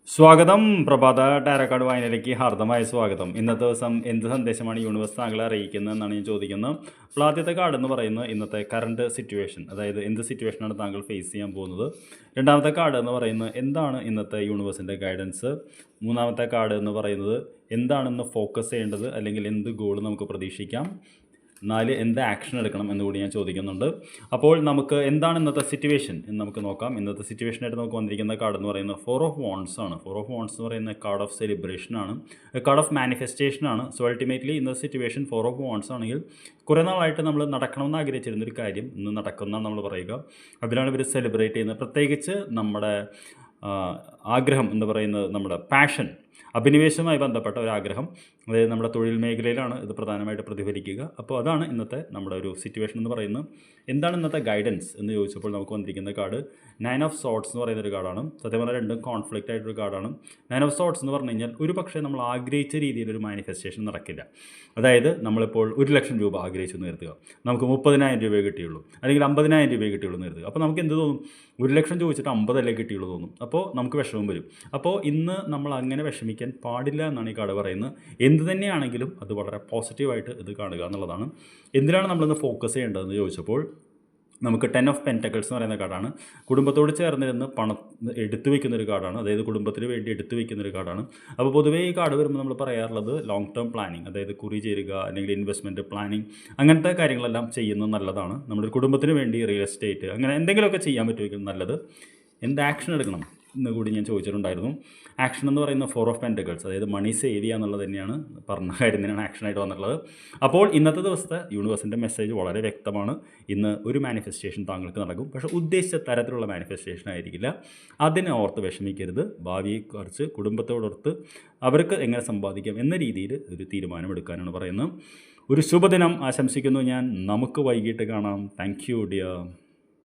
സ്വാഗതം. പ്രഭാത ടാരോക്കാർഡ് വായനയിലേക്ക് ഹാർദമായ സ്വാഗതം. ഇന്നത്തെ ദിവസം എന്ത് സന്ദേശമാണ് യൂണിവേഴ്സ് താങ്കളെ അറിയിക്കുന്നത് എന്നാണ് ഞാൻ ചോദിക്കുന്നത്. അപ്പോൾ ആദ്യത്തെ കാർഡ് എന്ന് പറയുന്നത് ഇന്നത്തെ കറണ്ട് സിറ്റുവേഷൻ, അതായത് എന്ത് സിറ്റുവേഷനാണ് താങ്കൾ ഫേസ് ചെയ്യാൻ പോകുന്നത്. രണ്ടാമത്തെ കാർഡ് എന്ന് പറയുന്നത് എന്താണ് ഇന്നത്തെ യൂണിവേഴ്സിൻ്റെ ഗൈഡൻസ്. മൂന്നാമത്തെ കാർഡ് എന്ന് പറയുന്നത് എന്താണെന്ന് ഫോക്കസ് ചെയ്യേണ്ടത്, അല്ലെങ്കിൽ എന്ത് ഗോൾ നമുക്ക് പ്രതീക്ഷിക്കാം. 4 എന്ത് ആക്ഷൻ എടുക്കണം എന്നുകൂടി ഞാൻ ചോദിക്കുന്നുണ്ട്. അപ്പോൾ നമുക്ക് എന്താണ് ഇന്നത്തെ സിറ്റുവേഷൻ എന്ന് നമുക്ക് നോക്കാം. ഇന്നത്തെ സിറ്റുവേഷനായിട്ട് നമുക്ക് വന്നിരിക്കുന്ന കാർഡ് എന്ന് പറയുന്നത് 4 ഓഫ് വോൺസ് ആണ്. 4 ഓഫ് വോൺസ് എന്ന് പറയുന്ന കാർഡ് ഓഫ് സെലിബ്രേഷൻ ആണ്, കാർഡ് ഓഫ് മാനിഫെസ്റ്റേഷൻ ആണ്. സോ അൾട്ടിമേറ്റ്ലി ഇന്നത്തെ സിറ്റുവേഷൻ 4 ഓഫ് വോൺസ് ആണെങ്കിൽ കുറേ നാളായിട്ട് നമ്മൾ നടക്കണമെന്ന് ആഗ്രഹിച്ചിരുന്നൊരു കാര്യം ഇന്ന് നടക്കുന്ന നമ്മൾ പറയുക. അതിലാണ് ഇവർ സെലിബ്രേറ്റ് ചെയ്യുന്നത്. പ്രത്യേകിച്ച് നമ്മുടെ ആഗ്രഹം എന്ന് പറയുന്നത് നമ്മുടെ പാഷൻ, അഭിനിവേശവുമായി ബന്ധപ്പെട്ട ഒരാഗ്രഹം, അതായത് നമ്മുടെ തൊഴിൽ മേഖലയിലാണ് ഇത് പ്രധാനമായിട്ട് പ്രതിഫലിക്കുക. അപ്പോൾ അതാണ് ഇന്നത്തെ നമ്മുടെ ഒരു സിറ്റുവേഷൻ എന്ന് പറയുന്നത്. എന്താണ് ഇന്നത്തെ ഗൈഡൻസ് എന്ന് ചോദിച്ചപ്പോൾ നമുക്ക് വന്നിരിക്കുന്ന കാർഡ് 9 ഓഫ് സോർട്സ് എന്ന് പറയുന്നൊരു കാർഡാണ്. സത്യം പറഞ്ഞാൽ രണ്ടും കോൺഫ്ലിക്റ്റ് ആയിട്ടൊരു കാർഡാണ്. 9 ഓഫ് സോർട്സ് എന്ന് പറഞ്ഞു കഴിഞ്ഞാൽ ഒരു പക്ഷേ നമ്മൾ ആഗ്രഹിച്ച രീതിയിലൊരു മാനിഫെസ്റ്റേഷൻ നടക്കില്ല. അതായത് നമ്മളിപ്പോൾ 1 ലക്ഷം രൂപ ആഗ്രഹിച്ചു എന്ന് കരുതുക, നമുക്ക് 30,000 രൂപയെ കിട്ടിയുള്ളൂ, അല്ലെങ്കിൽ 50,000 രൂപയെ കിട്ടിയുള്ളൂ എന്ന് കരുതുക. അപ്പോൾ നമുക്ക് എന്ത് തോന്നും? 1 ലക്ഷം ചോദിച്ചിട്ട് 50 കിട്ടിയുള്ളൂ തോന്നും. അപ്പോൾ നമുക്ക് വിഷമം വരും. അപ്പോൾ ഇന്ന് നമ്മൾ അങ്ങനെ വിഷമിക്കാൻ പാടില്ല എന്നാണ് ഈ കാർഡ് പറയുന്നത്. എന്ത് തന്നെയാണെങ്കിലും അത് വളരെ പോസിറ്റീവായിട്ട് ഇത് കാണുക എന്നുള്ളതാണ്. എന്തിനാണ് നമ്മളിന്ന് ഫോക്കസ് ചെയ്യേണ്ടതെന്ന് ചോദിച്ചപ്പോൾ നമുക്ക് 10 ഓഫ് പെൻറ്റക്കിൾസ് എന്ന് പറയുന്ന കാർഡാണ്. കുടുംബത്തോട് ചേർന്നിരുന്ന് പണം എടുത്തു വയ്ക്കുന്നൊരു കാർഡാണ്, അതായത് കുടുംബത്തിന് വേണ്ടി എടുത്തു വയ്ക്കുന്നൊരു കാർഡാണ്. അപ്പോൾ പൊതുവേ ഈ കാർഡ് വരുമ്പോൾ നമ്മൾ പറയാറുള്ളത് ലോങ് ടേം പ്ലാനിങ്, അതായത് കുറി ചേരുക അല്ലെങ്കിൽ ഇൻവെസ്റ്റ്മെൻറ്റ് പ്ലാനിങ്, അങ്ങനത്തെ കാര്യങ്ങളെല്ലാം ചെയ്യുന്നത് നല്ലതാണ്. നമ്മുടെ കുടുംബത്തിന് വേണ്ടി റിയൽ എസ്റ്റേറ്റ് അങ്ങനെ എന്തെങ്കിലുമൊക്കെ ചെയ്യാൻ പറ്റുമെങ്കിൽ നല്ലത്. എന്ത് ആക്ഷൻ എടുക്കണം എന്ന് കൂടി ഞാൻ ചോദിച്ചിട്ടുണ്ടായിരുന്നു. ആക്ഷൻ എന്ന് പറയുന്ന 4 ഓഫ് പെൻറ്റക്കിൾസ്, അതായത് മണി സേവ് ചെയ്യുക എന്നുള്ളത് തന്നെയാണ് പറഞ്ഞ കാര്യം തന്നെയാണ് ആക്ഷനായിട്ട് വന്നിട്ടുള്ളത്. അപ്പോൾ ഇന്നത്തെ ദിവസത്തെ യൂണിവേഴ്സിൻ്റെ മെസ്സേജ് വളരെ വ്യക്തമാണ്. ഇന്ന് ഒരു മാനിഫെസ്റ്റേഷൻ താങ്കൾക്ക് നടക്കും, പക്ഷേ ഉദ്ദേശിച്ച തരത്തിലുള്ള മാനിഫെസ്റ്റേഷൻ ആയിരിക്കില്ല. അതിനെ ഓർത്ത് വിഷമിക്കരുത്. ഭാവിയെക്കുറിച്ച് കുടുംബത്തോടൊത്ത് അവർക്ക് എങ്ങനെ സമ്പാദിക്കാം എന്ന രീതിയിൽ ഒരു തീരുമാനമെടുക്കാനാണ് പറയുന്നത്. ഒരു ശുഭദിനം ആശംസിക്കുന്നു ഞാൻ. നമുക്ക് വൈകിട്ട് കാണാം. Thank you dear.